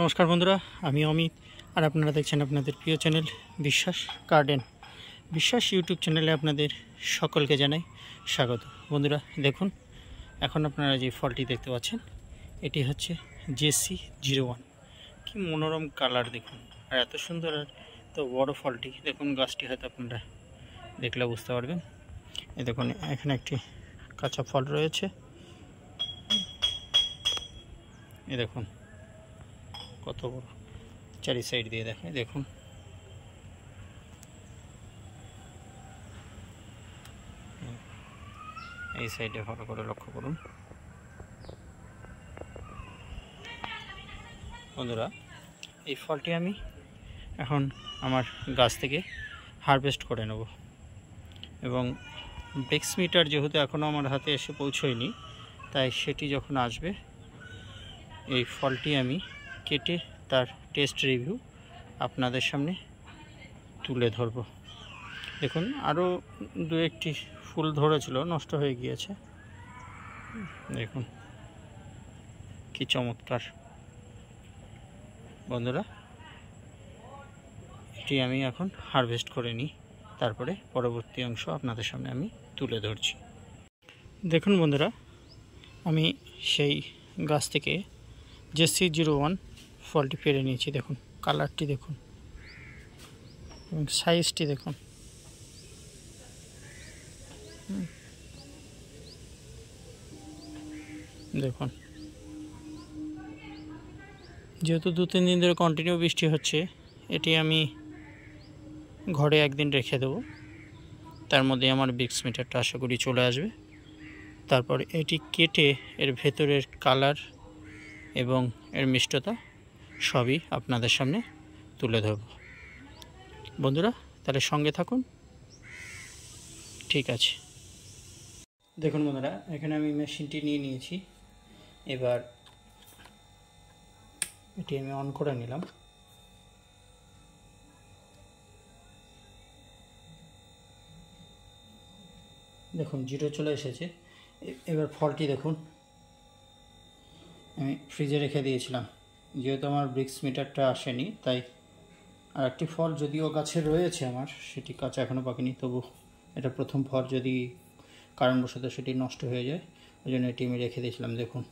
নমস্কার বন্ধুরা, আমি অমিত আর আপনারা দেখছেন আপনাদের প্রিয় চ্যানেল বিশ্বাস গার্ডেন। বিশ্বাস ইউটিউব চ্যানেলে আপনাদের সকলকে জানাই স্বাগত। বন্ধুরা দেখুন, এখন আপনারা যে ফলটি দেখতে পাচ্ছেন এটি হচ্ছে JC01। কি মনোরম কালার দেখুন, আর এত সুন্দর আর তো বড় ফলটি দেখুন। গাছটি হয়তো আপনারা দেখলে বুঝতে পারবেন। এই দেখুন, এখানে একটি কাঁচা ফল রয়েছে। এই দেখুন কত বড়, চারি সাইড দিয়ে দেখায় দেখুন। এই সাইডে ভালো করে লক্ষ্য করুন বন্ধুরা। এই ফলটি আমি এখন আমার গাছ থেকে হারভেস্ট করে নেব, এবং ব্রেক্স মিটার যেহেতু এখনও আমার হাতে এসে পৌঁছয়নি, তাই সেটি যখন আসবে এই ফলটি আমি কেটে তার টেস্ট রিভিউ আপনাদের সামনে তুলে ধরব। দেখুন, আরও দু একটি ফুল ধরেছিল, নষ্ট হয়ে গিয়েছে। দেখুন কি চমৎকার বন্ধুরা। এটি আমি এখন হারভেস্ট করে নিই, তারপরে পরবর্তী অংশ আপনাদের সামনে আমি তুলে ধরছি। দেখুন বন্ধুরা, আমি সেই গাছ থেকে JC01 ফলটি পেরে নিয়েছি। দেখুন কালারটি দেখুন এবং সাইজটি দেখুন। দেখুন, যেহেতু 2-3 দিন ধরে কন্টিনিউ বৃষ্টি হচ্ছে, এটি আমি ঘরে একদিন রেখে দেবো। তার মধ্যে আমার ব্রেক্স মিটারটা আশা করি চলে আসবে। তারপর এটি কেটে এর ভেতরের কালার এবং এর মিষ্টতা সবই আপনাদের সামনে তুলে ধরব। বন্ধুরা তাহলে সঙ্গে থাকুন। ঠিক আছে, দেখুন বন্ধুরা, এখানে আমি মেশিনটি নিয়ে নিয়েছি। এবার এটি আমি অন করে নিলাম। দেখুন 0 চলে এসেছে। এবার ফলটি দেখুন, আমি ফ্রিজে রেখে দিয়েছিলাম, যেহেতু আমার ব্রেক্স মিটারটা আসেনি, তাই আর একটি ফল যদিও গাছে রয়েছে আমার, সেটি কাঁচা এখনও পাকেনি, তবু এটা প্রথম ফল, যদি কারণবশত সেটি নষ্ট হয়ে যায় ওই জন্য এটি আমি রেখে দিয়েছিলাম। দেখুন,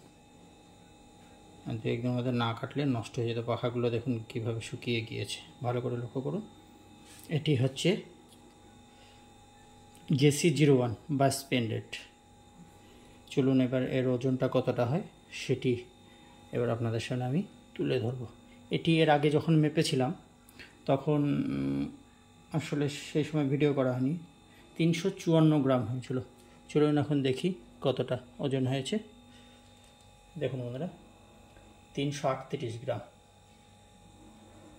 একদিনের মধ্যে না কাটলে নষ্ট হয়ে যেত। পাখাগুলো দেখুন কীভাবে শুকিয়ে গিয়েছে, ভালো করে লক্ষ্য করুন। এটি হচ্ছে JC01 বা স্পেন্ডেড। চলুন এবার এর ওজনটা কতটা হয় সেটি এবার আপনাদের সামনে আমি তুলে ধরব। এটি এর আগে যখন মেপেছিলাম তখন আসলে সেই সময় ভিডিও করা হয়নি, 354 গ্রাম হয়েছিল। চলুন এখন দেখি কতটা ওজন হয়েছে। দেখুন বন্ধুরা, 338 গ্রাম,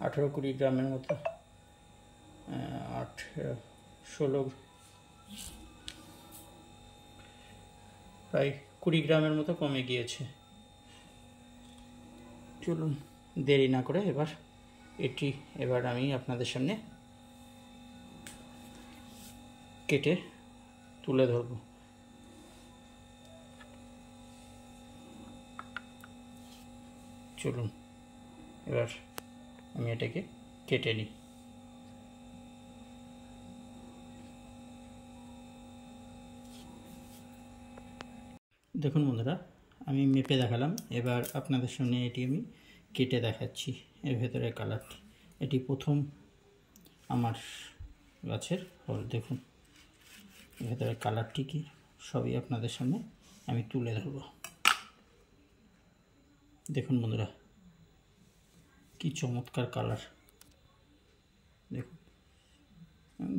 18-20 গ্রামের মতো, 16 প্রায় 20 গ্রামের মতো কমে গিয়েছে। চলুন দেরি না করে এবার আমি আপনাদের সামনে কেটে তুলে ধরব। চলুন এবার আমি এটাকে কেটে নিই। দেখুন বন্ধুরা, আমি মেপে দেখালাম, এবার আপনাদের সামনে এটি আমি কেটে দেখাচ্ছি। এর ভেতরের কালারটি, এটি প্রথম আমার গাছের ফল। দেখুন ভেতরের কালারটি কি, সবই আপনাদের সামনে আমি তুলে ধরব। দেখুন বন্ধুরা কি চমৎকার কালার। দেখুন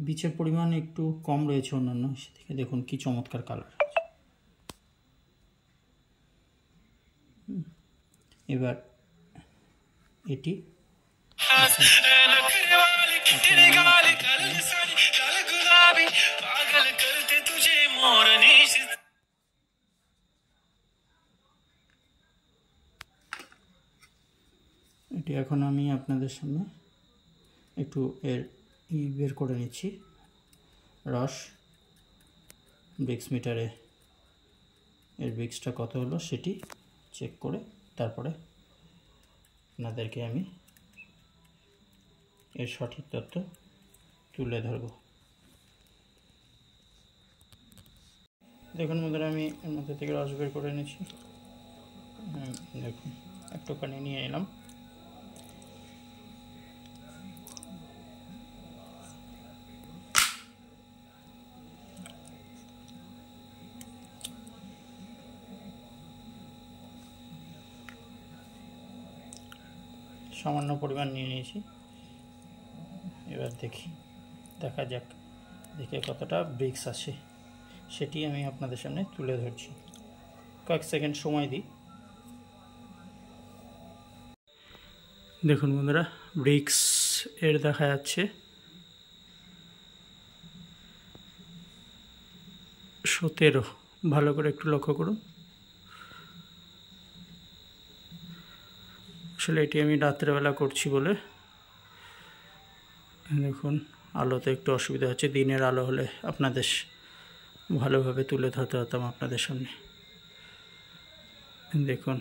বীজের পরিমাণ একটু কম রয়েছে অন্যান্য থেকে। দেখুন কি চমৎকার কালার। এবার এটি এখন আমি আপনাদের সামনে একটু এর বের করে নিচ্ছি, রস। ব্রেক্স মিটারে এর ব্রেক্সটা কত হলো সেটি চেক করে তারপরে আপনাদেরকে আমি এর সঠিক তথ্য তুলে ধরব। দেখুন বন্ধুরা, আমি এর মধ্যে থেকে রস বের করে এনেছি। দেখুন একটুখানি নিয়ে এলাম। সামান্য পরিমাণ নিয়ে নিয়েছি। এবার দেখা যাক দেখে কতটা ব্রিক্স আসে, সেটি আমি আপনাদের সামনে তুলে ধরছি। কয়েক সেকেন্ড সময় দিই। দেখুন বন্ধুরা, ব্রিক্স এর দেখা যাচ্ছে 17। ভালো করে একটু লক্ষ্য করুন। আসলে এটি আমি রাত্রেবেলা করছি বলে দেখুন আলোতে একটু অসুবিধা হচ্ছে। দিনের আলো হলে আপনাদের ভালোভাবে তুলে ধরতে হতাম আপনাদের সামনে। দেখুন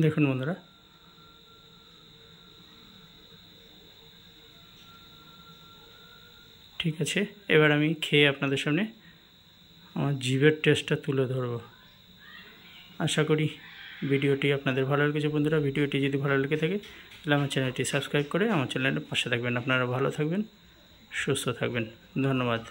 দেখুন বন্ধুরা, ঠিক আছে। এবার আমি খেয়ে আপনাদের সামনে আমার জিভের টেস্টটা তুলে ধরব। আশা করি ভিডিওটি আপনাদের ভালো লেগেছে। বন্ধুরা, ভিডিওটি যদি ভালো লেগে থাকে তাহলে আমার চ্যানেলটি সাবস্ক্রাইব করে আমার চ্যানেলের পাশে থাকবেন। আপনারা ভালো থাকবেন, সুস্থ থাকবেন। ধন্যবাদ।